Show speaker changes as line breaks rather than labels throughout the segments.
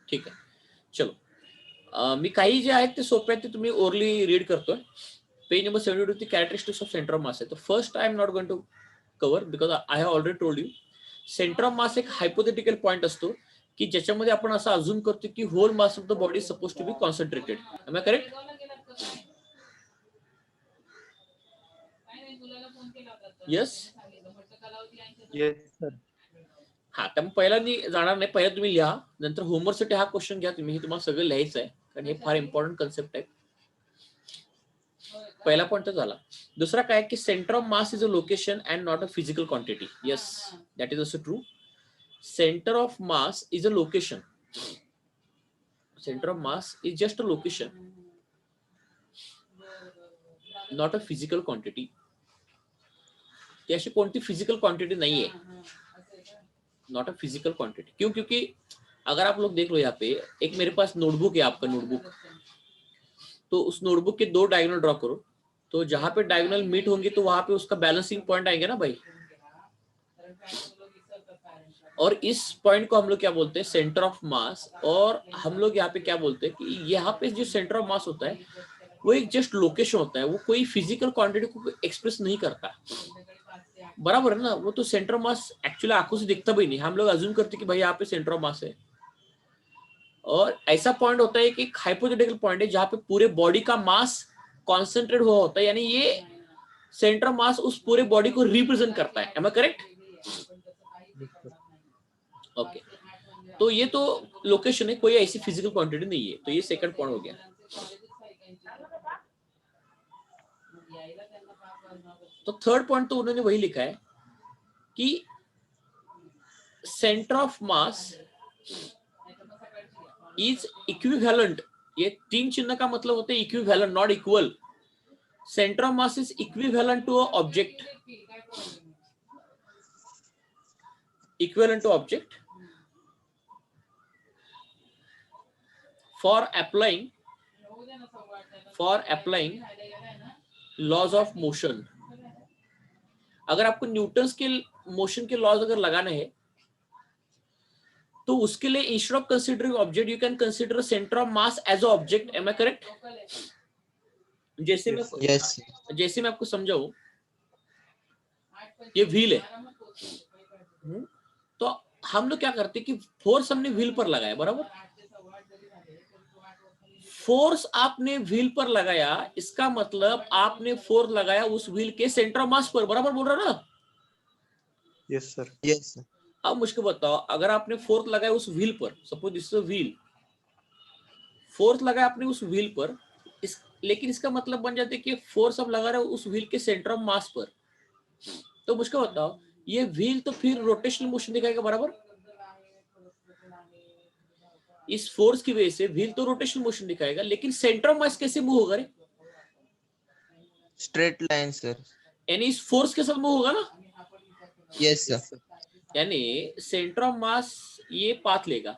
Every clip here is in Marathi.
ठीक आहे, चलो. मी काही जे आहेत ते सोपे आहेत ते तुम्ही ओरली रीड करतोय. Page number 72 characteristics of centre of mass आहे. तर first I am not going to cover because I have already told you. Centre of mass एक हायपोथेटिकल पॉइंट असतो की ज्याच्यामध्ये आपण असं अज्युम करतो की whole mass of the body is suppose to be concentrated. Am I correct? Yes
yes sir.
हा, तर पहिला मी जाणार नाही, पहिला तुम्ही लिहा, नंतर होमवर्कसाठी हा क्वेश्चन घ्या तुम्ही. हे तुम्हाला सगळं लिहायचं आहे कारण हे फार इम्पॉर्टंट कन्सेप्ट आहे. पहिला पॉईंट तर झाला. दुसरा काय की centre of mass is a location and not a physical quantity. Yes, that is also true. Centre of mass is a location. Centre of mass is just a location, not a physical quantity. ती अशी कोणती फिजिकल क्वांटिटी नहीं है, नॉट अ फिजिकल क्वांटिटी. क्यों? क्योंकि अगर आप लोग देख लो यहाँ पे, एक मेरे पास नोटबुक है, आपका नोटबुक, तो उस नोटबुक के 2 डायगोनल ड्रॉ करो, तो जहां पे डायगोनल मीट होंगे तो वहां पे उसका बैलेंसिंग पॉइंट आएंगे ना भाई. और इस पॉइंट को हम लोग क्या बोलते हैं? सेंटर ऑफ मास. और हम लोग यहाँ पे क्या बोलते हैं कि यहाँ पे जो सेंटर ऑफ मास होता है वो एक जस्ट लोकेशन होता है, वो कोई फिजिकल क्वांटिटी को एक्सप्रेस नहीं करता. बराबर है ना? वो तो सेंटर ऑफ मास एक्चुअली आंखों से दिखता भी नहीं. हम लोग अज्यूम करते कि भाई यहाँ पे सेंटर ऑफ मास है. और ऐसा पॉइंट होता है कि एक हाइपोथेटिकल पॉइंट है जहां पे पूरे बॉडी का मास कॉन्सेंट्रेट हुआ होता है, यानी ये सेंटर ऑफ मास उस पूरे बॉडी को रिप्रेजेंट करता है. Am I correct? ओके, तो ये तो लोकेशन है, कोई ऐसी फिजिकल क्वांटिटी नहीं है. तो ये सेकंड पॉइंट हो गया. तो थर्ड पॉइंट तो उन्होंने वही लिखा है कि centre of mass is equivalent. ये 3 चिन्ह का मतलब होता है equivalent, not equal. Centre of mass is equivalent to a object, equivalent to object for applying laws of motion. अगर आपको न्यूटन्स के मोशन के लॉज अगर लगाने हैं तो उसके लिए instead of considering object you can consider centre of mass as a object. Am I correct? जैसे मैं आपको समझाऊं, ये व्हील है, तो हम लोग क्या करते हैं कि फोर्स हमने व्हील पर लगाया, बराबर. फोर्स आपने व्हील पर लगाया, इसका मतलब आपने फोर्स लगाया उस व्हील के सेंटर ऑफ मास पर, बराबर बोल रहा ना?
Yes sir.
Yes sir.
अब मुझको बताओ, अगर आपने फोर्स लगाया उस व्हील पर, suppose this is a wheel, force लगाया आपने उस व्हील पर, लेकिन इसका मतलब बन जाता है कि फोर्स अब लगा रहे हो उस व्हील के सेंटर ऑफ मास पर. तो मुझको बताओ, ये व्हील तो फिर रोटेशनल मोशन दिखाएगा, बराबर. इस फोर्स की वजह से व्हील तो रोटेशनल मोशन दिखाएगा, लेकिन सेंटर ऑफ मास कैसे मूव होगा रे?
Straight line sir.
यानी इस फोर्स के साथ मूव होगा ना?
Yes sir.
यानी सेंटर ऑफ मास ये पाथ लेगा.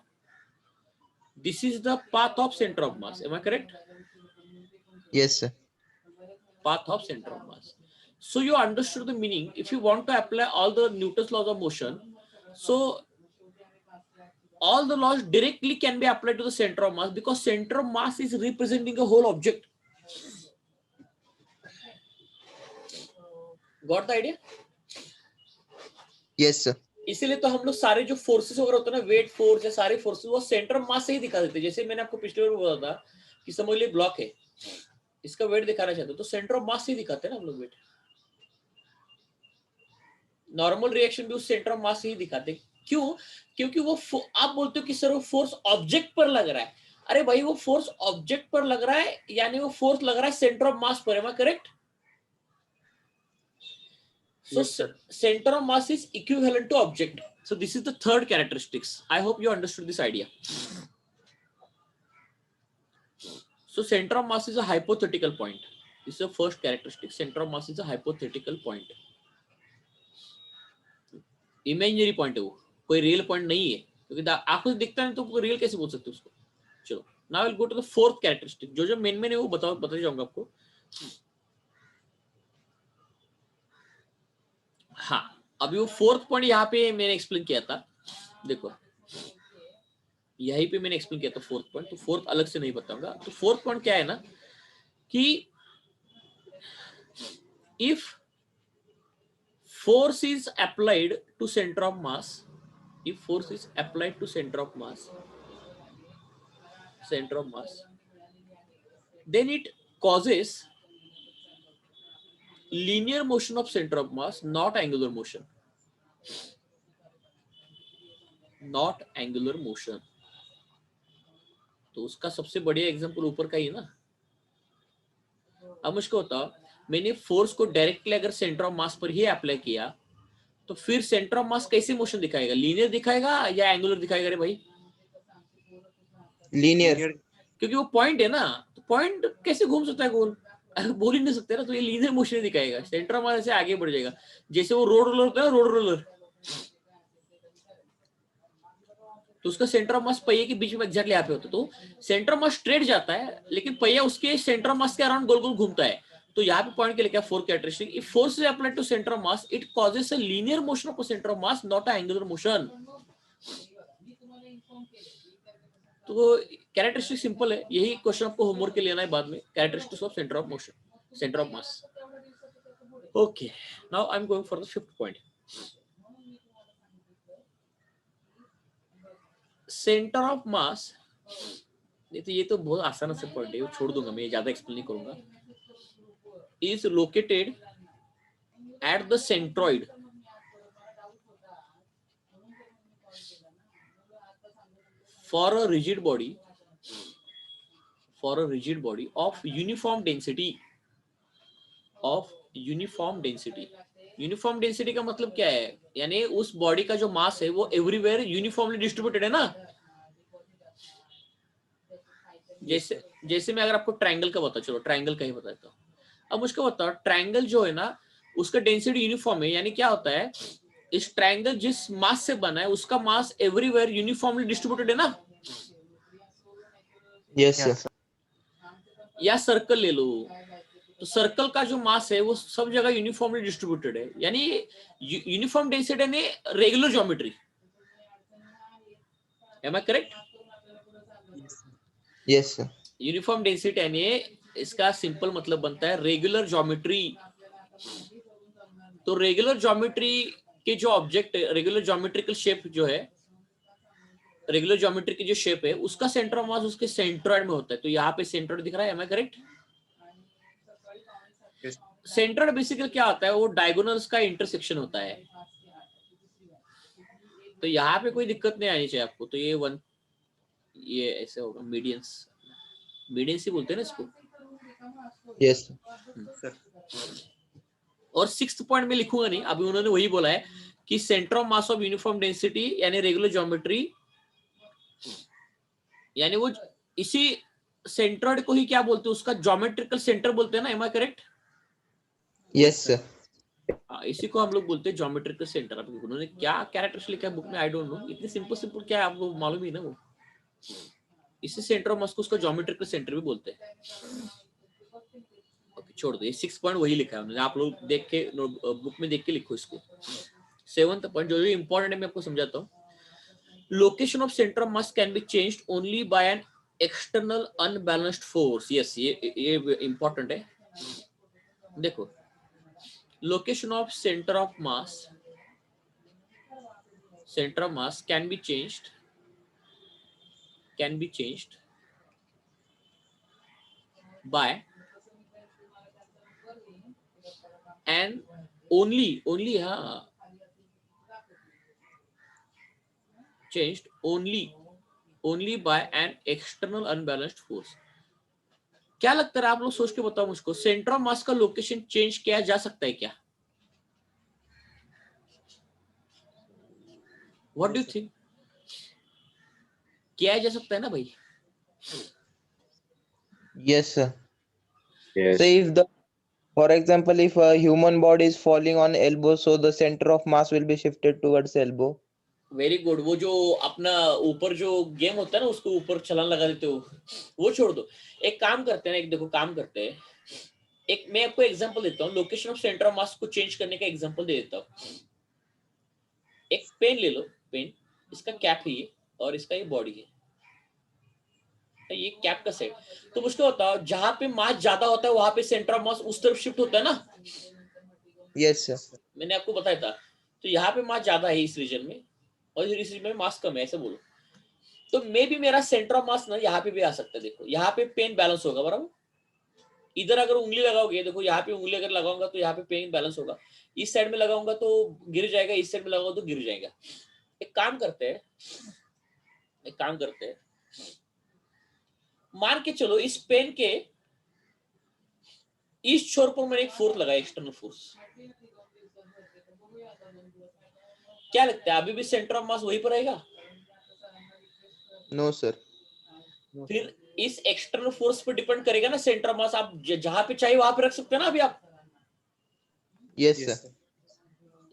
This is the path of centre of mass. Am I correct?
Yes sir.
Path of center of mass. So you understood the meaning. If you want to apply all the Newton's laws of motion, so all the laws directly can be applied to the center of mass because center of mass is representing a whole object. Got the idea?
Yes sir.
इसीलिए तो हम लोग सारे जो फोर्सेस वगैरह होते हैं ना, वेट फोर्स या सारे फोर्सेस, वो सेंटर ऑफ मास से ही दिखा देते हैं. जैसे मैंने आपको पिछले बार बोला था कि समझ लीजिए ब्लॉक है, इसका वेट दिखाना चाहते हो तो सेंटर ऑफ मास से ही दिखाते हैं ना हम लोग वेट. नॉर्मल रिएक्शन भी उस सेंटर ऑफ मास से ही दिखाते. क्यों? क्योंकि वो आप बोलते हो कि सर वो फोर्स ऑब्जेक्ट पर लग रहा है. अरे भाई, वो फोर्स ऑब्जेक्ट पर लग रहा है, यानी वो फोर्स लग रहा है सेंटर ऑफ मास पर. Am I correct? So centre of mass is equivalent to object. So this is the third characteristics. I hope you understood this idea. So center of mass is a hypothetical point. This is the first characteristic. Center of mass is a hypothetical point. Imaginary point है वो, कोई रियल पॉइंट नहीं है, क्योंकि आंखों से दिखता नहीं तो कोई रियल कैसे बोल सकते उसको. चलो, now will go to the fourth characteristic. जो मेन है वो बताते जाऊंगा आपको. हाँ, अभी वो फोर्थ पॉइंट यहाँ पे मैंने एक्सप्लेन किया था. देखो, यहीं पे मैंने एक्सप्लेन किया था फोर्थ पॉइंट, तो फोर्थ अलग से नहीं बताऊंगा। तो फोर्थ पॉइंट क्या है ना कि if force is applied to center of mass, if force is applied to center of mass, then it causes linear motion of center of mass, not angular motion, not angular motion। तो उसका सबसे बढ़िया एग्जांपल ऊपर का ही ना। अब मुझको बताओ, मैंने फोर्स को डायरेक्टली अगर सेंटर ऑफ मास पर ही अप्लाई किया तो फिर सेंटर ऑफ मास कैसे मोशन दिखाएगा, लीनियर दिखाएगा या एंगुलर दिखाएगा रे भाई?
लीनियर।
क्योंकि वो पॉइंट है ना, तो पॉइंट कैसे घूम सकता है गोल? बोल ही नहीं सकते ना, तो ये लीनियर मोशन दिखाएगा, सेंटर ऑफ मास से आगे बढ़ जाएगा। जैसे वो रोड रोलर होता है ना, रोड रोलर, तो उसका सेंटर ऑफ मास पहिए के बीच में एग्जैक्टली यहाँ पे होता है, तो सेंटर ऑफ मास स्ट्रेट जाता है लेकिन पहिया उसके सेंटर ऑफ मास के अराउंड गोल गोल घूमता है। तो यहाँ पे पॉइंट के लिए क्या, four characteristic, if force is applied to centre of mass it causes a linear motion of centre of mass, not a angular motion. तो कैरेक्टरिस्टिक सिंपल है, यही क्वेश्चन आपको होमवर्क के लिए लेना है बाद में, characteristics of centre of motion, centre of mass. Okay, now I am going for the fifth point, centre of mass. ये तो बहुत आसान से पॉइंट है, वो छोड़ दूंगा मैं, ज्यादा एक्सप्लेन नहीं करूंगा। Is located at the centroid for a rigid body of uniform density, uniform density का मतलब क्या है, यानी उस बॉडी का जो मास है वो एवरीवेयर यूनिफॉर्मली डिस्ट्रीब्यूटेड है ना। जैसे जैसे मैं अगर आपको ट्रायंगल का बता, चलो ट्रायंगल का ही बताता हूँ। अब मुझको बताओ, ट्रायंगल जो है ना उसका डेंसिटी यूनिफॉर्म है, यानी क्या होता है, इस ट्रायंगल जिस मास से बना है उसका मास एवरीवेयर यूनिफॉर्मली डिस्ट्रीब्यूटेड है ना।
Yes sir.
या सर्कल ले लो, तो सर्कल का जो मास है वो सब जगह यूनिफॉर्मली डिस्ट्रीब्यूटेड है, यानी यूनिफॉर्म डेंसिटी ने regular geometry. Am I correct?
Yes sir.
Uniform density यानी इसका सिंपल मतलब बनता है रेगुलर ज्योमेट्री। तो रेगुलर ज्योमेट्री के जो ऑब्जेक्ट, रेगुलर ज्योमेट्रिकल शेप जो है, रेगुलर ज्योमेट्री की जो शेप है उसका सेंटर ऑफ मास उसके सेंट्रोइड में होता है। तो यहाँ पे सेंट्रोइड दिख रहा है, am I correct? Centroid basically क्या होता है, वो डायगोनल्स का इंटरसेक्शन होता है। तो यहाँ पे कोई दिक्कत नहीं आनी चाहिए आपको। तो ये ऐसे होगा, मीडियंस ही बोलते हैं ना इसको।
Yes
sir.
और सिक्स्थ पॉइंट में लिखूंगा नहीं, अभी उन्होंने वही बोला है कि centre of mass of uniform density यानी रेगुलर ज्योमेट्री, यानी वो इसी सेंट्रोइड को ही क्या बोलते हैं, उसका ज्योमेट्रिकल सेंटर बोलते हैं ना, am I correct?
Yes sir.
इसी को हम लोग बोलते हैं ज्योमेट्रिकल सेंटर। अब उन्होंने क्या कैरेक्टर्स लिखा है बुक में आई डोंट नो, इतने सिंपल क्या है आपको मालूम ही ना वो। इसी सेंटर ऑफ मास को उसका ज्योमेट्रिकल सेंटर भी बोलते हैं। ओके, छोड़ दो, ये 6 पॉइंट वही लिखा है उन्होंने, आप लोग देख के बुक में देख के लिखो इसको। 7th पॉइंट जो इंपॉर्टेंट है मैं आपको समझाता हूँ। Location of centre of mass can be changed only by an external unbalanced force. Yes, ये इंपॉर्टेंट है। देखो, location of center of mass can be changed by and only changed only by an external unbalanced force। क्या लगता है आप लोग सोच के बताओ मुझको, सेंटर ऑफ मास का लोकेशन चेंज किया जा सकता है क्या? What do you think? किया जा सकता है ना भाई?
Yes sir.
Yes.
So if the, for example, if a human body is falling on elbow, so the center of mass will be shifted towards elbow.
Very good. वो जो अपना ऊपर जो गेम होता है ना, उसको ऊपर छलांग लगा देते हो, वो छोड़ दो। एक काम करते हैं, एक देखो काम करते हैं, एक मैं आपको एग्जांपल देता हूँ, लोकेशन ऑफ सेंटर ऑफ मास को चेंज करने का एग्जांपल दे देता हूँ। एक पेन ले लो, पेन, इसका कैप है ये और इसका ये बॉडी है, ये कैप का सेट, तो मुझको बताओ जहां पे मास ज्यादा होता है वहां पे सेंटर ऑफ मास उस तरफ शिफ्ट होता है ना,
Yes, sir.
मैंने आपको बताया था। तो यहाँ पे मास ज्यादा है इस रीजन में और इस रीजन में मास कम है, ऐसे बोलो। तो मे भी मेरा सेंटर ऑफ मास ना यहाँ पे भी आ सकता है। देखो यहाँ पे पेन बैलेंस होगा बराबर, इधर अगर उंगली लगाओगे, देखो यहाँ पे उंगली अगर लगाऊंगा तो यहाँ पे पेन बैलेंस होगा, इस साइड में लगाऊंगा तो गिर जाएगा, इस साइड में लगाऊंगा तो गिर जाएगा। एक काम करते हैं, एक काम करते हैं, मान के चलो इस पेन के इस छोर पर मैंने एक फोर्स लगाया, एक्सटर्नल फोर्स, क्या लगता है अभी भी सेंटर ऑफ मास वहीं पर रहेगा?
No, sir.
फिर इस एक्सटर्नल फोर्स पर डिपेंड करेगा ना सेंटर ऑफ मास, आप जहां पे चाहिए वहां पे रख सकते हैं ना अभी आप,
Yes, sir.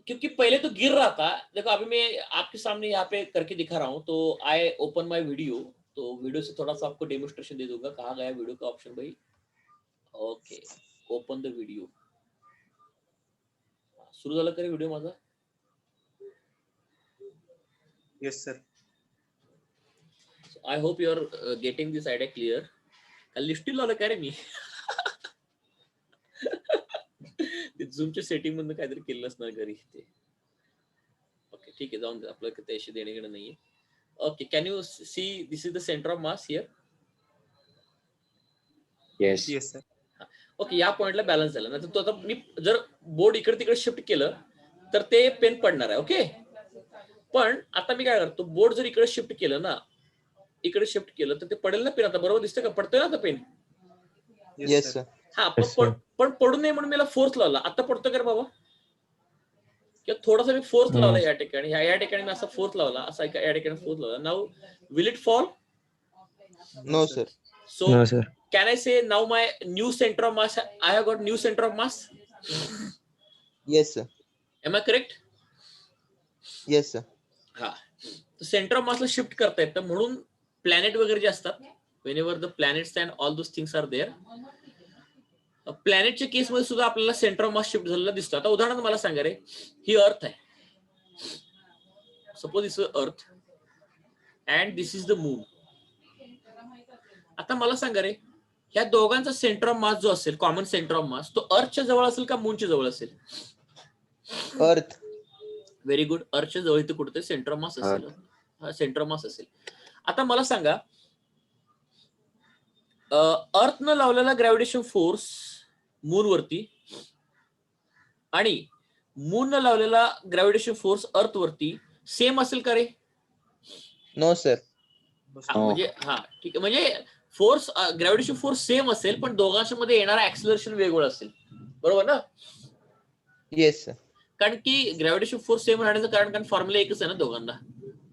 क्योंकि पहले तो गिर रहा था। देखो अभी मैं आपके सामने यहाँ पे करके दिखा रहा हूँ, तो आई ओपन माय वीडियो, तो वीडियो से थोड़ा सा आपको डेमोस्ट्रेशन दे दूंगा। कहाँ गया वीडियो का ऑप्शन भाई? Okay, open the video. सुरू झालं करे व्हिडिओ माझा?
Yes, sir.
I hope you are getting this idea clear. काल लिफ्टिंग लावलं काय रे मी? ते झूमच्या सेटिंग मधून काहीतरी केलं असणार घरी ते. ओके ठीक आहे, जाऊन दे, आपलं त्याशी देणे घेणं नाहीये. Okay, can you see this is the centre of mass here?
Yes.
Yes, sir.
Okay, या पॉइंटला बॅलन्स झाला ना, तर तो आता मी जर बोर्ड इकडे तिकडे शिफ्ट केलं तर ते पेन पडणार आहे. ओके, पण आता मी काय करतो, बोर्ड जर इकडे शिफ्ट केलं ना, इकडे शिफ्ट केलं तर ते पडेल ना पेन. आता बरोबर दिसतं का? पडतोय ना आता पेन?
Yes, sir.
हा,
Yes, sir.
पण पडू नये म्हणून मला फोर्स लावला. आता पडतो का रे बाबा? किंवा थोडासा मी फोर्स लावला या ठिकाणी, या ठिकाणी मी असा फोर्स लावला, असा या ठिकाणी फोर्स लावला. Now will it fall?
No, sir.
So
No, sir.
can I say now my new center of mass, I have got new center of mass?
Yes, sir.
Am I correct?
Yes, sir.
हा, सेंटर ऑफ मासला शिफ्ट करता येतं म्हणून प्लॅनेट वगैरे जे असतात, whenever the planets and all those things are there, प्लॅनेटच्या केसमध्ये सुद्धा आपल्याला सेंटर ऑफ मास शिफ्ट झालेला दिसतो. आता उदाहरणार्थ मला सांगा रे, ही अर्थ आहे, suppose this is earth and this is the moon. आता मला सांगा रे, ह्या दोघांचा सेंटर ऑफ मास जो असेल, कॉमन सेंटर ऑफ मास, तो अर्थच्या जवळ असेल का मूनच्या जवळ असेल?
Earth.
व्हेरी गुड, अर्थच्या जवळ इथे कुठेतरी सेंटर ऑफ मास असेल. हा, सेंटर ऑफ मास असेल. आता मला सांगा, अर्थनं लावलेला ग्रॅव्हिटेशन फोर्स मून वरती आणि मूननं लावलेला ग्रॅव्हिटेशन फोर्स अर्थ वरती सेम असेल का रे?
No, sir.
हा, म्हणजे हा ठीक आहे, म्हणजे फोर्स, ग्रॅव्हिटेशन फोर्स सेम असेल पण दोघांच्या मध्ये येणारा ऍक्सिलरेशन वेगवेगळं असेल, बरोबर ना?
Yes, sir.
कारण की ग्रॅव्हिटेशन फोर्स सेम राहण्याचं कारण फॉर्म्युला एकच आहे ना दोघांना,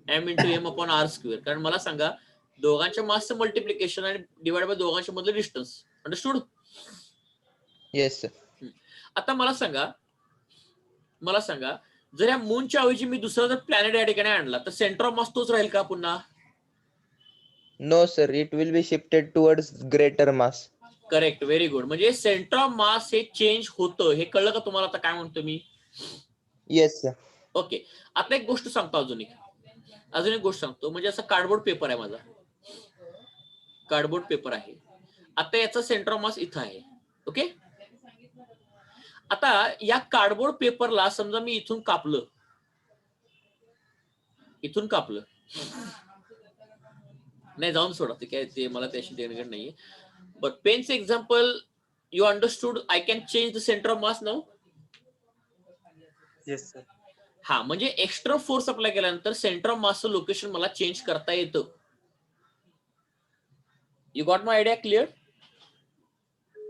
m/m/r². कारण मला सांगा, दोघांच्या मासचं मल्टिप्लिकेशन आणि डिवाइड बाय दोघांच्या मधलं डिस्टन्स. अंडरस्टूड?
Yes, sir.
आता मला सांगा, जर या मूनच्या ऐवजी मी दुसरा जर प्लॅनेट या ठिकाणी आणला तर सेंटर ऑफ मास तोच राहील का पुन्हा?
No, sir. It will be shifted towards greater mass.
Correct, very good. म्हणजे सेंटर ऑफ मास हे चेंज होतं, हे कळलं का तुम्हाला आता काय म्हणतो मी?
Yes, sir.
ओके, आता एक गोष्ट सांगतो, अजून एक गोष्ट सांगतो. म्हणजे असा कार्डबोर्ड पेपर आहे माझा, कार्डबोर्ड पेपर आहे. आता याचा सेंटर ऑफ मास इथं आहे. ओके, आता या कार्डबोर्ड पेपरला समजा मी इथून कापलं, नाही जाऊन सोडा, ते काय ते मला त्याशी देणं नाहीये. बट पेनच example you understood, I can change the centre of mass now.
Yes, sir.
हा, म्हणजे एक्स्ट्रा फोर्स अप्लाय केल्यानंतर सेंटर ऑफ मासचं लोकेशन मला चेंज करता येतं. You got my idea clear?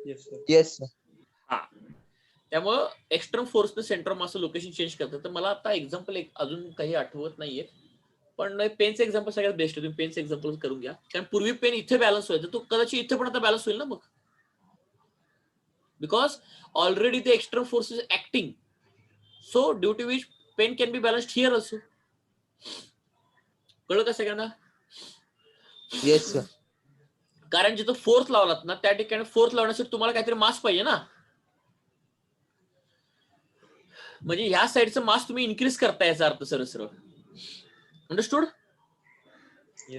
Yes, sir.
Yes, sir.
हा, त्यामुळं एक्स्ट्रा फोर्सनं सेंटर ऑफ मासचं लोकेशन चेंज करतं. तर मला आता एक्झाम्पल अजून काही आठवत नाहीये, पण पेनचं एक्झाम्पल सगळ्यात बेस्ट आहे. तुम्ही पेनचं एक्झाम्पल करून घ्या, कारण पूर्वी पेन इथे बॅलन्स व्हायचं, तो कदाचित इथे पण आता बॅलन्स होईल ना मग, because already the extra force is acting, so due to which pen can be balanced here also. कळलं का सगळ्यांना?
Yes, sir.
कारण जिथं फोर्स लावलात ना, त्या ठिकाणी फोर्स लावण्यासाठी तुम्हाला काहीतरी मास पाहिजे ना. म्हणजे ह्या साईडचं मास तुम्ही इन्क्रीज करता, याचा अर्थ सरळ. अंडरस्टूड?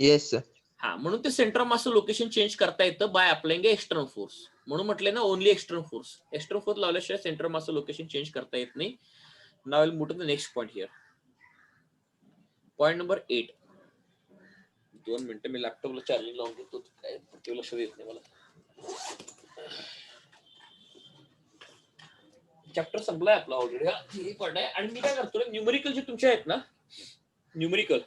Yes, sir.
हा, म्हणून ते सेंटर ऑफ मासचं लोकेशन चेंज करता येतं बाय अप्लाइंग एक्सटर्नल फोर्स. म्हणून म्हटले ना only external force. External force लावल्याशिवाय सेंटर ऑफ मासचं लोकेशन चेंज करता येत नाही. Now will move to the next point here. Point number 8. 2 मिनिटं मी लॅपटॉपला चार्जिंग लावून घेतो. काय लक्ष देत नाही मला. चॅप्टर संपलाय आपला ऑलरेडी. हा हे पण आहे. आणि मी काय करतो, न्यूमेरिकल जे तुमचे आहेत ना, न्यूमेरिकल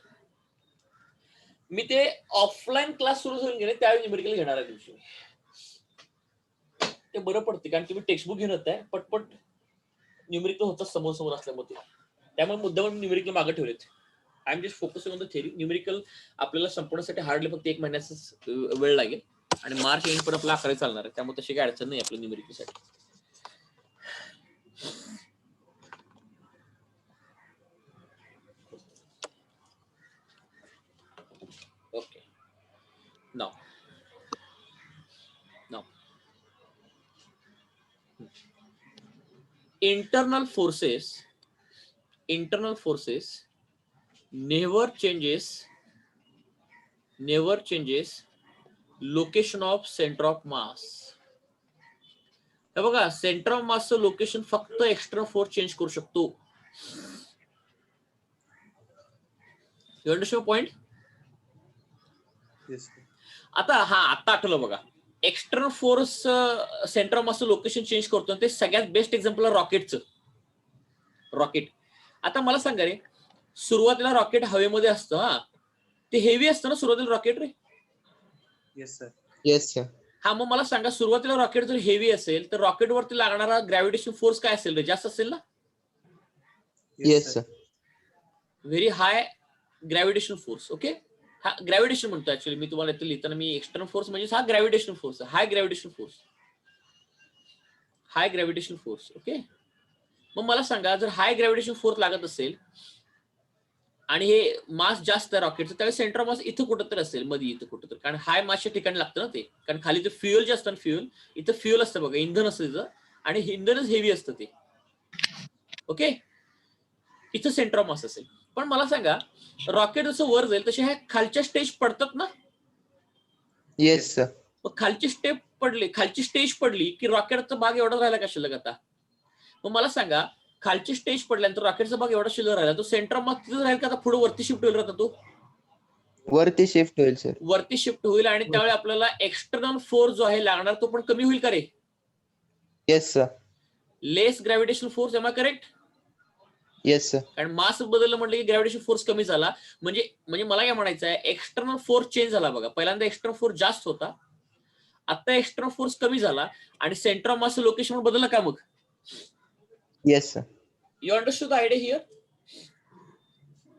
मी ते ऑफलाईन क्लास सुरू करून गेले त्यावेळी न्यूमेरिकल घेणार आहे दिवशी. ते बरं पडते कारण तुम्ही टेक्स्टबुक घेऊन येताय, पटपट न्यूमेरिकल होतं समोर समोर असल्यामुळे. त्यामुळे मुद्दाम न्यूमेरिकल मागे ठेवलेत. I am just focusing on the theory. Numerical आपल्याला संपवण्यासाठी हार्डली फक्त 1 महिन्याचा वेळ लागेल आणि मार्च एंड पण आपला 11 चालणार आहे. त्यामुळे तशी काही अडचण नाही आपल्या न्यूमेरिकलसाठी. Okay. Now. Internal forces never changes location of center of mass. हे बघा, सेंटर ऑफ मासचं लोकेशन फक्त एक्स्ट्रा फोर्स चेंज करू शकतो. You understand point?
Yes, sir.
आता आठवलं बघा, एक्सटर्नल फोर्स सेंटर ऑफ मासचं लोकेशन चेंज करतो. ते सगळ्यात बेस्ट एक्झाम्पल आहे रॉकेटचं. रॉकेट. आता मला सांगा रे, सुरुवातीला रॉकेट हवेमध्ये असतं. हा, ते हेवी असतं ना सुरुवातीला रॉकेट रे.
Yes, sir.
Yes, sir.
हा, मग मला सांगा, सुरुवातीला रॉकेट जर हेवी असेल तर रॉकेटवरती लागणारा ग्रॅव्हिटेशन फोर्स काय असेल रे? जास्त असेल ना?
Yes, sir.
Very high gravitation force. Okay, हा ग्रॅव्हिटेशन म्हणतो ऍक्च्युअली मी तुम्हाला इथे लिहिताना. मी एक्सटर्नल फोर्स म्हणजे हा ग्रॅव्हिटेशन फोर्स, हाय ग्रॅव्हिटेशन फोर्स. ओके, मग मला सांगा, जर हाय ग्रॅव्हिटेशन फोर्स लागत असेल आणि हे मास जास्त आहे रॉकेटचं, त्यावेळेस सेंटर ऑफ मास इथं कुठंतरी असेल, मध्ये इथं कुठंतरी. कारण हाय मासच्या ठिकाणी लागतं ना ते. कारण खाली ते फ्युएल जे असतं ना, इथं फ्युएल असतं बघा, इंधन असतं तिथं, आणि इंधनच हेवी असतं ते. ओके, इथं सेंटर ऑफ मास असेल. पण मला सांगा, रॉकेट जसं वर जाईल तसे ह्या खालच्या स्टेज पडतात ना.
Yes, sir.
मग खालची स्टेज पडली की रॉकेटचा भाग एवढा राहिला का शिल्लक आता? मग मला सांगा, खालची स्टेज पडल्यानंतर रॉकेटचा भाग एवढा शिल्लक राहिला, तो सेंटर ऑफ मास तिथं राहील का आता पुढे वरती शिफ्ट होईल राहता? तो
वरती शिफ्ट होईल सर.
वरती शिफ्ट होईल आणि त्यावेळी आपल्याला एक्सटर्नल फोर्स जो आहे लागणार तो पण कमी होईल का रे?
Yes, sir.
Less gravitational force. Am I correct?
Yes, sir.
कारण मास बदललं म्हटलं की ग्रॅव्हिटेशन फोर्स कमी झाला. म्हणजे मला काय म्हणायचं आहे, एक्सटर्नल फोर्स चेंज झाला बघा. पहिल्यांदा एक्सटर्नल फोर्स जास्त होता, आता एक्सटर्नल फोर्स कमी झाला आणि सेंटर ऑफ मास लोकेशन बदललं का? मग
Yes, sir.
You understood the idea here?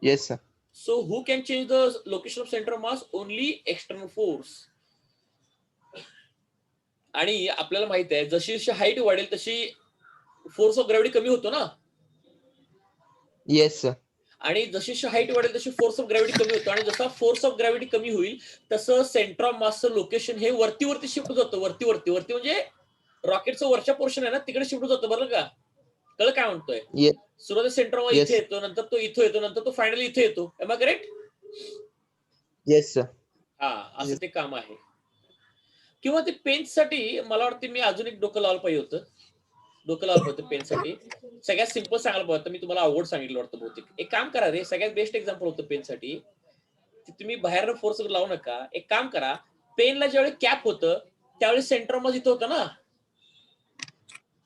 Yes, sir.
So who can change the location of center of mass? Only external force. आणि आपल्याला माहित आहे, जशी जशी हाईट वाढेल तशी फोर्स ऑफ ग्रॅव्हिटी कमी होतो ना.
Yes, sir.
आणि जशी हाईट वाढेल तशी फोर्स ऑफ ग्रॅव्हिटी कमी होतो. आणि जसा फोर्स ऑफ ग्रॅव्हिटी कमी होईल तसं सेंटर ऑफ मासचं लोकेशन हे वरती शिफ्ट होतं. वरती म्हणजे रॉकेटचं वरच्या पोर्शन आहे ना, तिकडे शिफ्ट होतं. बरं का? कळलं काय म्हणतोय?
Yes.
सुरुवातीला सेंटर ऑफ इथे येतो, नंतर तो इथे येतो, नंतर तो फायनली इथे येतो. Am I correct?
Yes, sir.
हा, असं ते काम आहे. किंवा ते पेनसाठी मला वाटतं मी अजून एक डोकं लावलं पाहिजे होतं पेनसाठी. सगळ्यात सिंपल सांगायला पाहिजे, मी तुम्हाला अवघड सांगितलं वाटतं बहुतेक. एक काम करा रे, सगळ्यात बेस्ट एक्झाम्पल होतं पेनसाठी. तुम्ही बाहेर फोर्स लावू नका. एक काम करा, पेनला ज्यावेळी कॅप होतं त्यावेळी सेंटर ऑफ मास इथं होतं ना.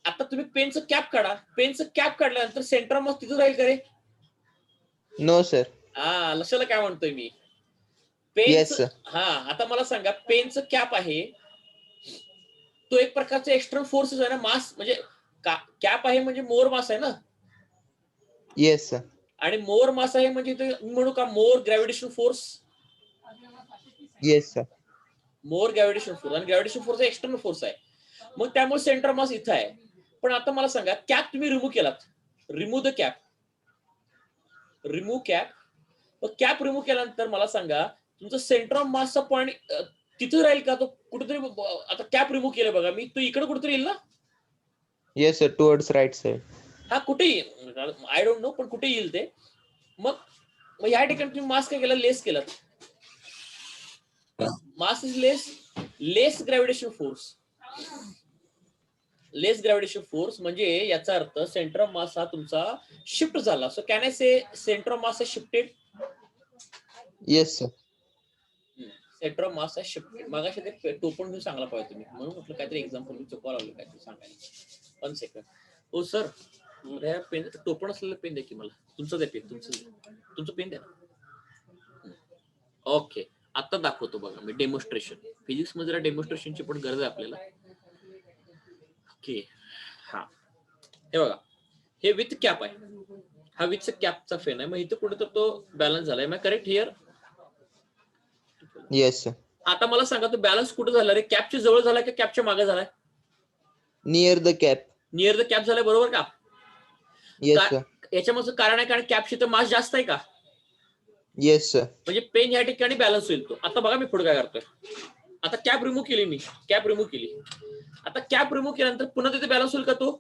आता तुम्ही पेनचं कॅप काढल्यानंतर सेंटर ऑफ मास तिथं राहील का रे?
No, sir.
हा, लक्षाला काय म्हणतोय मी?
Yes, sir.
हा, आता मला सांगा, पेनचं कॅप आहे, तो एक प्रकारचा एक्सटर्नल फोर्स आहे ना. मास म्हणजे कॅप आहे म्हणजे मोर मास आहे ना.
Yes, sir.
आणि मोर मास आहे म्हणजे म्हणू का मोर ग्रॅव्हिटेशन फोर्स?
Yes, sir.
मोर ग्रॅव्हिटेशन फोर्स. आणि ग्रॅव्हिटेशन फोर्स एक्सटर्नल फोर्स आहे. मग त्यामुळे सेंटर मास इथं आहे. पण आता मला सांगा, कॅप तुम्ही रिमूव्ह केलात. Remove the cap. मग कॅप रिमूव्ह केल्यानंतर मला सांगा, तुमचं सेंटर ऑफ मासचा पॉईंट तिथे राहील का? तो कुठेतरी, आता कॅप रिमूव्ह केलं बघा मी, तो इकडे कुठेतरी येईल ना.
Yes, sir. Towards right side.
हा, कुठे येईल आय डोंट नो, पण कुठे येईल ते. मग या ठिकाणी तुम्ही मास काय केला? लेस केला. Mass is less gravitation force. Less gravitation force म्हणजे याचा अर्थ सेंटर ऑफ मास हा तुमचा शिफ्ट झाला. So can I say centre of mass is shifted?
Yes, sir.
Centre of mass shifted. मागाशी ते टोपण घेऊन सांगला पाहिजे तुम्ही, म्हणून म्हटलं काहीतरी एक्झाम्पल मी चुकवा लागलो काहीतरी सांगायला. 1 सेकंड. हो सर, पेन टोपण असलेलं पेन द्या की मला. तुमचं द्या पेन, तुमचं पेन द्या. ओके, आता दाखवतो बघा मी डेमॉन्स्ट्रेशन. फिजिक्स मध्ये जरा डेमॉन्स्ट्रेशनची पण गरज आहे आपल्याला. ओके, हा हे बघा, हे विथ कॅप आहे. हा विथ कॅपचा फेन आहे. मग इथे कुठे तर तो बॅलन्स झालाय. मग करेक्ट हिअर?
Yes, sir.
आता मला सांगा तो बॅलन्स कुठे झाला रे? कॅपच्या जवळ झालाय का कॅपच्या मागे झालाय?
Near the cap.
Near the cap झालाय, बरोबर का?
Yes, sir.
याच्यामध्ये कारण आहे, कारण कॅपशी तर मास जास्त आहे का?
Yes, sir.
म्हणजे पेन या ठिकाणी बॅलन्स होईल तो. आता बघा मी पुढे काय करतोय. आता कॅप रिमूव्ह केली मी, कॅप रिमूव्ह केली. आता कॅप रिमूव्ह केल्यानंतर पुन्हा तिथे बॅलन्स होईल का तो?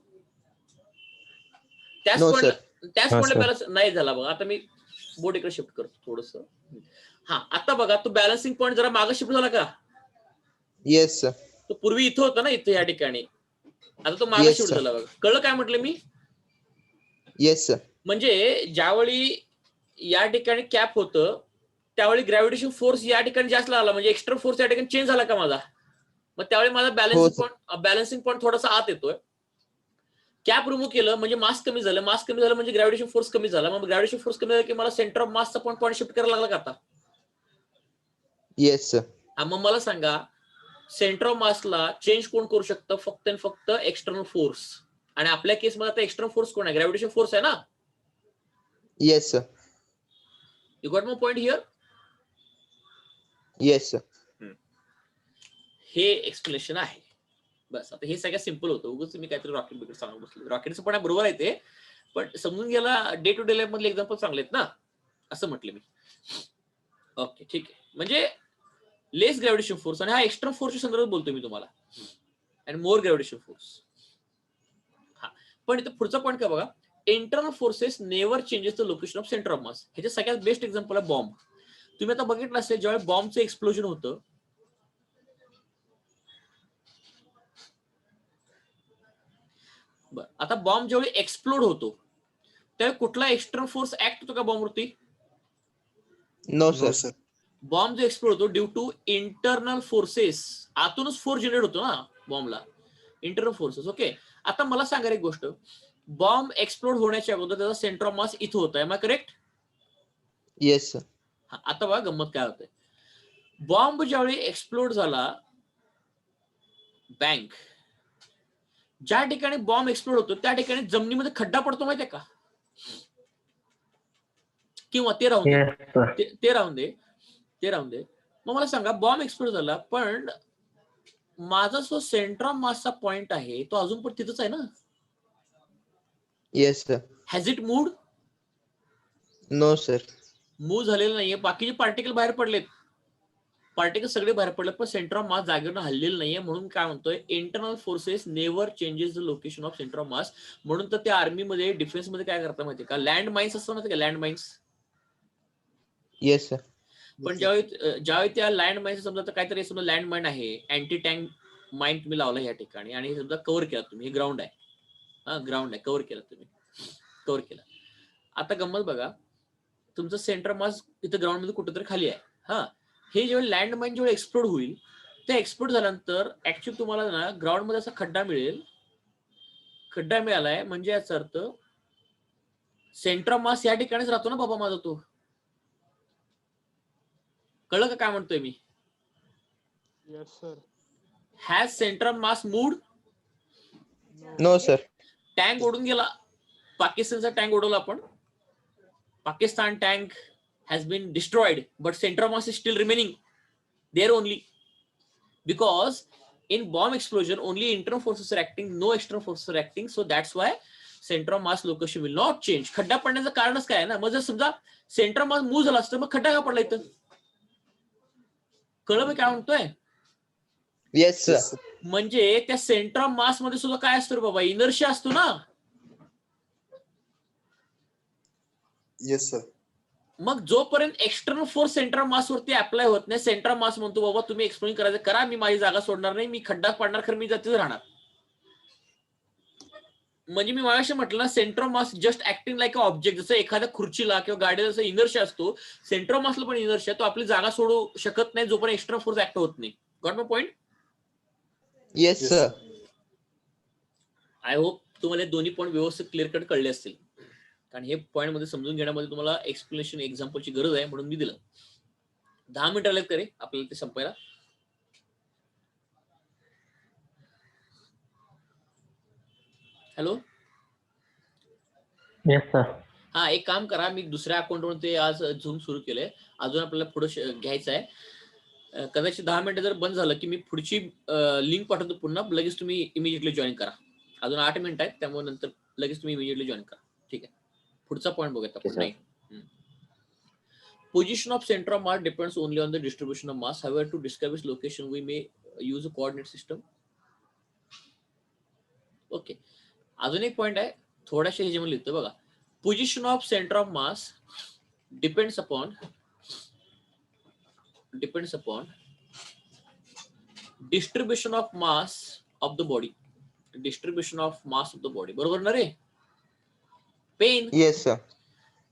त्याच
No,
पॉइंटला
sir.
बॅलन्स नाही झाला. बघा आता मी बोर्ड इकडे शिफ्ट करतो थोडस. हा, आता बघा तो बॅलन्सिंग पॉइंट जरा मागे शिफ्ट झाला का?
Yes, sir.
तो पूर्वी इथं होता ना, इथे या ठिकाणी. आता तो मागे
Yes,
शिफ्ट
sir.
झाला. बघा कळलं काय म्हटलं मी?
Yes, sir.
म्हणजे ज्यावेळी या ठिकाणी कॅप होतं त्यावेळी ग्रॅव्हिटेशन फोर्स या ठिकाणी जास्त लागला, म्हणजे एक्स्ट्रा फोर्स या ठिकाणी चेंज झाला का माझा? मग त्यावेळी माझा बॅलन्सिंग पॉईंट थोडासा आत येतोय. कॅप रिमूव्ह केलं म्हणजे मास कमी झालं. मास कमी झालं म्हणजे ग्रॅव्हिटेशन फोर्स कमी झाला. मग ग्रॅव्हिटेशन फोर्स कमी झाला की मला सेंटर ऑफ मासचा पॉईंट शिफ्ट करायला लागला का आता?
Yes, sir.
हा, मग मला सांगा सेंटर ऑफ मासला चेंज कोण करू शकतं? फक्त आणि फक्त एक्सटर्नल फोर्स. आणि आपल्या केसमध्ये आता एक्सटर्नल फोर्स कोण आहे? ग्रॅव्हिटेशन फोर्स आहे ना.
Yes, sir.
You got my point here?
Yes, sir.
हे एक्सप्लेनेशन आहे. बस, आता हे सगळ्यात सिंपल होतं. उगाच मी काहीतरी रॉकेट बिकेट सांगू बसलो. रॉकेटचं पण बरोबर आहे ते, पण समजून घ्यायला डे टू डे लाईफ मधले एक्झाम्पल चांगले आहेत ना, असं म्हटलं मी. ओके, ठीक आहे. म्हणजे लेस ग्रॅव्हिटेशन फोर्स, आणि हा एक्स्ट्रा फोर्सच्या संदर्भात बोलतोय मी तुम्हाला, आणि मोर ग्रॅव्हिटेशन फोर्स. हा, पण इथं पुढचा पॉईंट काय बघा, internal forces never changes the location of centre of मास. ह्याचे सगळ्यात बेस्ट एक्झाम्पल आहे बॉम्ब. तुम्ही आता बघितलं असेल ज्यावेळी बॉम्बचं एक्सप्लोजन होतं, आता बॉम्ब ज्यावेळी एक्सप्लोड होतो त्यावेळी कुठला एक्सटर्नल फोर्स ऍक्ट होतो का बॉम्बवरती?
No,
No,
sir.
sir.
Bomb जो एक्सप्लोड होतो ड्यू टू इंटरनल फोर्सेस. आतूनच फोर्स जनरेट होतो ना बॉम्बला, इंटरनल फोर्सेस. ओके, आता मला सांगा एक गोष्ट, बॉम्ब एक्सप्लोड होण्याच्या अगोदर त्याचा सेंटर ऑफ मास इथं होता. Am I correct?
Yes, sir.
आता बघा गंमत काय होते. बॉम्ब ज्यावेळी एक्सप्लोड झाला, बँक ज्या ठिकाणी बॉम्ब एक्सप्लोड होतो त्या ठिकाणी जमिनीमध्ये खड्डा पडतो माहितीये का? किंवा ते राहून दे, ते राहून दे. मग मला सांगा बॉम्ब एक्सप्लोड झाला, पण माझा जो सेंटर ऑफ मासचा पॉइंट आहे तो अजून पण तिथंच आहे ना.
Yes, sir.
Has it moved?
No, sir.
Move झालेलं नाहीये. बाकीचे पार्टिकल बाहेर पडलेत, पार्टिकल सगळे बाहेर पडले, पण सेंटर ऑफ मास जागेवर हल्लेलं नाहीये. म्हणून काय म्हणतोय, internal forces never changes the location of centre of मास. म्हणून तर त्या आर्मीमध्ये, डिफेन्समध्ये काय करतात माहितीये का, लँड माइन्स असतात माहिती का, लँड माइन्स.
Yes, sir.
पण ज्यावेळी त्या लँड माइन, समजा काहीतरी समजा लँड माइन आहे, अँटी टँक माइन तुम्ही लावला या ठिकाणी आणि समजा कव्हर केला तुम्ही, हे ग्राउंड आहे, हा ग्राउंड आहे, कव्हर केला तुम्ही, कव्हर केला. आता गंमत बघा, तुमचं सेंटर मास इथं ग्राउंड मध्ये कुठेतरी खाली आहे. हा, हे जेव्हा लँड माइन जेव्हा एक्सप्लोड होईल, ते एक्सप्लोड झाल्यानंतर ऍक्च्युअली तुम्हाला ना ग्राउंड मध्ये असा खड्डा मिळेल. खड्डा मिळालाय म्हणजे याचा अर्थ सेंटर ऑफ मास या ठिकाणीच राहतो ना बाबा माझा तो. कळलं का काय म्हणतोय मी?
Yes, sir.
Has centre of mass moved?
No, sir.
Tank ओढून गेला, पाकिस्तानचा टँक ओढवला आपण, Pakistan tank has been destroyed, but center of mass is still remaining there only, because in bomb explosion only internal forces are acting, no external forces are acting, so that's why center of mass location will not change. खड्डा पडण्याचं कारणच काय आहे ना, मग जर समजा सेंटर ऑफ मास मूव्ह झाला असतं मग खड्डा का पडला इथं? कळलं मी काय म्हणतोय?
Yes, sir.
Yes, sir.
म्हणजे त्या सेंटर ऑफ मास मध्ये सुद्धा काय असतो रे बाबा, इनर्शिया असतो ना.
Yes, sir.
मग जोपर्यंत एक्सटर्नल फोर्स सेंटर ऑफ मास वरती अप्लाय होत नाही, सेंटर ऑफ मास म्हणतो बाबा तुम्ही एक्सप्लेन करायचं करा, मी माझी जागा सोडणार नाही, मी खड्डा पाडणार, खरं मी जातीच राहणार. म्हणजे मी माझ्याशी म्हटलं ना, centre of mass just acting like a object. जसं एखाद्या खुर्चीला किंवा गाडीला जसं इनर्शिया असतो, सेंटर ऑफ मासला पण इनर्शिया, तो आपली जागा सोडू शकत नाही जोपर्यंत एक्सटर्नल फोर्स ऍक्ट होत नाही. Got my point?
Yes, sir.
I hope तुम्हाला दोन्ही पॉईंट व्यवस्थित क्लिअर कट कळले असतील, कारण हे पॉईंट मध्ये समजून घेण्यामध्ये तुम्हाला एक्सप्लेनेशन एक्झाम्पलची गरज आहे, म्हणून मी दिलं. 10 मिनिटं आलेत करे आपल्याला ते संपायला. हॅलो.
Yes sir.
हा, एक काम करा, मी दुसऱ्या अकाउंटवरून ते आज झूम सुरू केलंय, अजून आपल्याला पुढे घ्यायचं आहे. कदाचित 10 मिनिटं जर बंद झालं की मी पुढची लिंक पाठवतो पुन्हा, लगेच तुम्ही इमिजिएटली जॉईन करा. अजून 8 मिनिटं आहेत, त्यामुळे नंतर लगेच तुम्ही इमिजिएटली जॉईन करा. ठीक आहे, पुढचा पॉईंट बघूयात आपण. नाही, position of center of mass depends only on the distribution of mass. However, to describe its location we may use a coordinate system. Okay, अजून एक पॉइंट आहे, थोड्याशा ह्याच्यामध्ये लिहितो बघा. Position of centre of mass depends upon distribution of mass of the body. Distribution of mass of the body, बरोबर ना रे? पेन.
Yes, sir.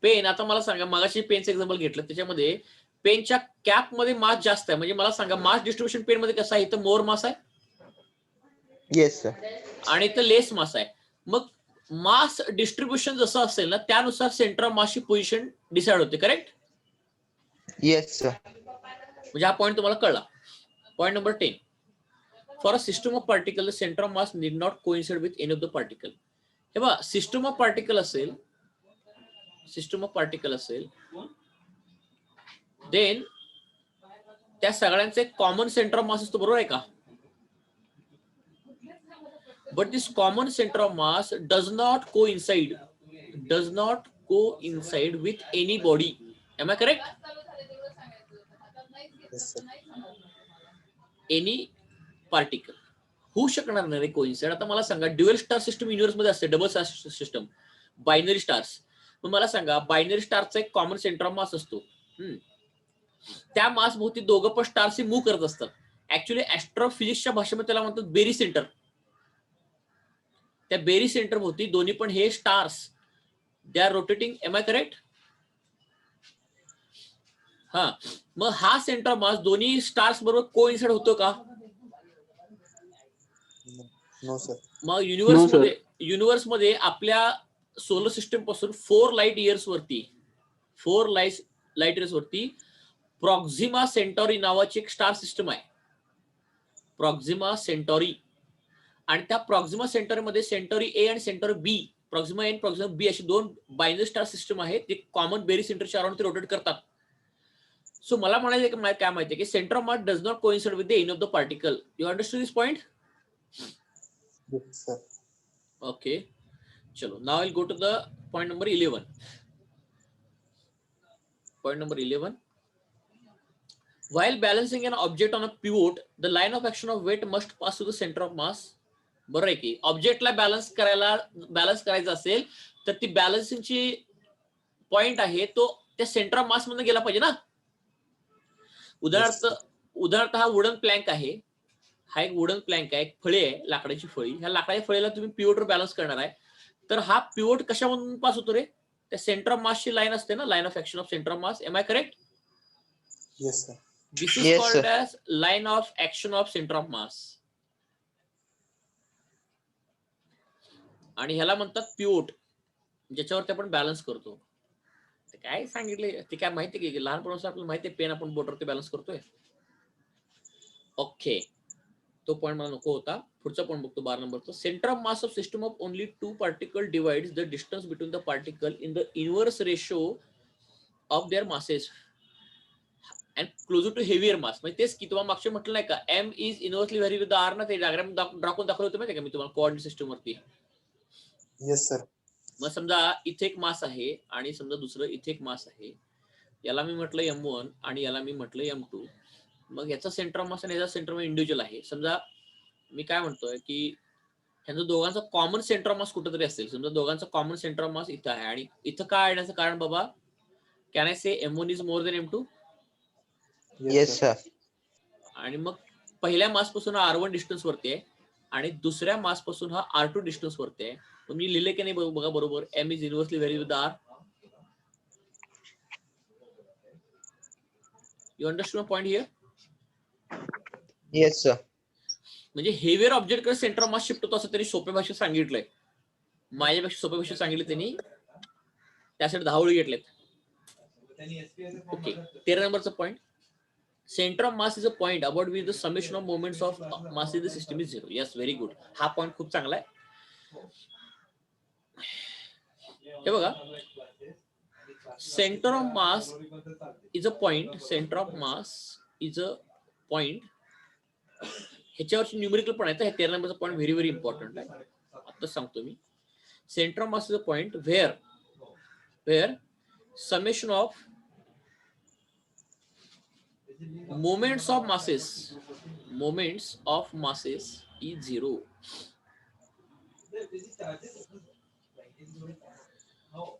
पेन, आता मला सांगा, मागाशी पेनचं एक्झाम्पल घेतलं, त्याच्यामध्ये पेनच्या कॅप मध्ये मास जास्त आहे, म्हणजे मला सांगा मास डिस्ट्रीब्युशन पेन मध्ये कसं आहे? इथं मोर मास आहे
Yes, sir.
आणि इथं लेस मास आहे. मग मास डिस्ट्रीब्युशन जसं असेल ना, त्यानुसार सेंटर ऑफ मासची पोझिशन डिसाइड होते. करेक्ट?
Yes, sir.
म्हणजे हा पॉईंट तुम्हाला कळला. Point number 10. For a system of particle the centre of mass need not coincide with any of the particle. हे बघा, सिस्टम ऑफ पार्टिकल असेल, देन त्या सगळ्यांचे कॉमन सेंटर ऑफ मास असतो, बरोबर आहे का? But this common centre of mass does not coincide with any body. Am I correct?
Yes, sir.
Any particle होऊ शकणार नाही रे कोइन्साइड. आता मला सांगा, ड्युअल स्टार सिस्टम युनिव्हर्स मध्ये असते, double star system, binary stars. मग मला सांगा, बायनरी स्टारचा एक कॉमन सेंटर ऑफ मास असतो, त्या मास भोवती दोघं पण स्टार्स मूव्ह करत असतात. ऍक्च्युली ऍस्ट्रोफिजिक्सच्या भाषेमध्ये त्याला म्हणतात बेरी सेंटर. त्या बेरी सेंटर भोवती दोन्ही पण हे stars, they are rotating. Am I correct? हा, मग हा सेंटर ऑफ मास दोन्ही स्टार्स बरोबर कोइन्साइड होतो का?
No, sir.
मग
No,
युनिव्हर्स मध्ये आपल्या सोलर सिस्टम पासून 4 लाईट इयर्स वरती प्रॉक्झिमा सेंटॉरी नावाची एक स्टार सिस्टम आहे, प्रॉक्झिमा सेंटॉरी. आणि त्या प्रॉक्झिमा सेंटॉरी मध्ये सेंटॉरी ए आणि सेंटॉरी बी, प्रॉक्झिमा ए आणि प्रॉक्झिमा बी अशी दोन बायनरी स्टार सिस्टम आहेत, जे कॉमन बेरी सेंटरच्या अराउंड ते रोटेट करतात. सो मला म्हणायचं काय माहितीये की centre of mass does not coincide with the any of the particle. You understand this point?
Yes, sir.
Okay, chalo. Now I'll go to the point number 11. Point number 11. While balancing an object on a pivot, the line of action of weight must pass through the center of mass. बरोबर आहे की? ऑब्जेक्टला बॅलन्स करायचं असेल तर ती बॅलन्सिंगची पॉइंट आहे तो त्या सेंटर ऑफ मास मधून गेला पाहिजे ना. उदाहरणार्थ हा वुडन प्लॅंक आहे, हा एक वुडन प्लॅंक आहे, एक फळी आहे, लाकडाची फळी. ह्या लाकडाच्या फळीला तुम्ही पिवोटवर बॅलन्स करणार आहे, तर हा पिवोट कशामधून पास होतो रे? त्या सेंटर ऑफ मासची लाईन असते ना, line of action of centre of mass. Am I correct?
Yes, sir.
This is
Yes,
called
sir.
As line of action of centre of mass. आणि ह्याला म्हणतात पिवोट, ज्याच्यावरती आपण बॅलन्स करतो. काय सांगितले ते काय माहिती की लहानपणापासून आपल्याला माहिती आहे, पेन आपण बोटवरती बॅलन्स करतोय. ओके, तो पॉईंट मला नको होता. पुढचा पॉईंट बघतो 12 नंबरचा. Centre of mass of system of only 2 particle divides the distance between the particle in the inverse ratio of their masses and closer to heavier mass. म्हणजे तेच की तुम्हाला मागच्या म्हटलं नाही का, M is inversely vary with the R ना, ते डायग्राम दाखवलं होतं माहिती का मी तुम्हाला कोऑर्डिनेट सिस्टम वरती.
Yes, sir.
मग समजा इथे एक मास आहे आणि समजा दुसरं इथे एक मास आहे, याला मी म्हटलं M1 आणि याला मी म्हटलं M2. मग याचा सेंटर ऑफ मास आणि याचा सेंटर ऑफ इंडिव्हिज्युअल आहे. समजा मी काय म्हणतोय की ह्यांचं दोघांचा कॉमन सेंटर ऑफ मास कुठेतरी असेल. समजा दोघांचा कॉमन सेंटर ऑफ मास इथं आहे आणि इथं काय येण्याचं कारण बाबा, can I say M1 is more than M2?
Yes, sir.
आणि मग पहिल्या मास पासून हा R1 डिस्टन्स वरती आहे आणि दुसऱ्या मास पासून हा R2 डिस्टन्स वरती आहे. मग मी लिहिले की नाही बघा बरोबर, M is inversely very with R. You understand point here?
Yes, sir.
म्हणजे हेवियर ऑब्जेक्ट कडे सेंटर ऑफ मास शिफ्ट होतो असं त्यांनी सोप्या भाषेत सांगितलंय. माझ्यापेक्षा सोप्या भाषेत सांगितलं त्यांनी, त्यासाठी 10 ओळी घेतलेत. ओके, 13 नंबरचा point, centre of mass is a point about with the summation of moments of mass in the system is 0. Yes, very good. हा पॉइंट खूप चांगला आहे. हे बघा, centre of mass is a point, centre of mass is a point, ह्याच्यावरची न्यूमेरिकल पण आहे. तर हे 13 नंबरचा पॉइंट व्हेरी व्हेरी इम्पॉर्टंट आहे. आता सांगतो मी. Centre of mass is a point where summation of moments of masses is 0.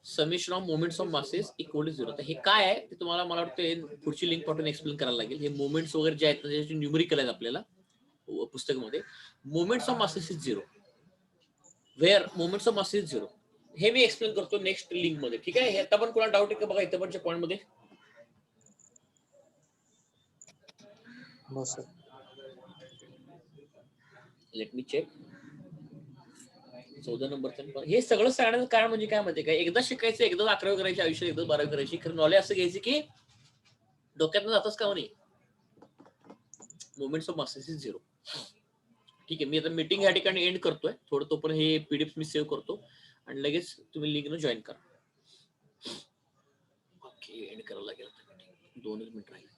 Summation of moments of masses equal to 0. तर हे काय आहे ते तुम्हाला, मला वाटतं पुढची लिंक पाठवून एक्सप्लेन करायला लागेल. हे मोमेंट्स वगैरे जे आहेत त्याचे न्यूमेरिकल आहेत आपल्याला पुस्तकामध्ये. Moments of masses is 0 where moments of masses is 0. हे मी एक्सप्लेन करतो नेक्स्ट लिंक मध्ये. ठीक आहे, आता पण कोणाला डाऊट आहे का बघा इथं पणच्या पॉइंट मध्ये?
No sir.
Let me check. 14 नंबरचं हे सगळं सांगण्याचं कारण म्हणजे काय माहिती काय, एकदा शिकायचं, एकदा 11वी करायची आयुष्यात, एकदा 12वी करायची. खरं नॉलेज असं घ्यायचं की डोक्यातनं जातच का नाही. Moments of masses is 0. ठीक आहे, मी आता मीटिंग या ठिकाणी एंड करतोय. थोडं तो पण हे पीडीएफ मी सेव्ह करतो आणि लगेच तुम्ही लिंकनं जॉईन करा. ओके, एंड करायला लागेल. 2 मिनिट राहील.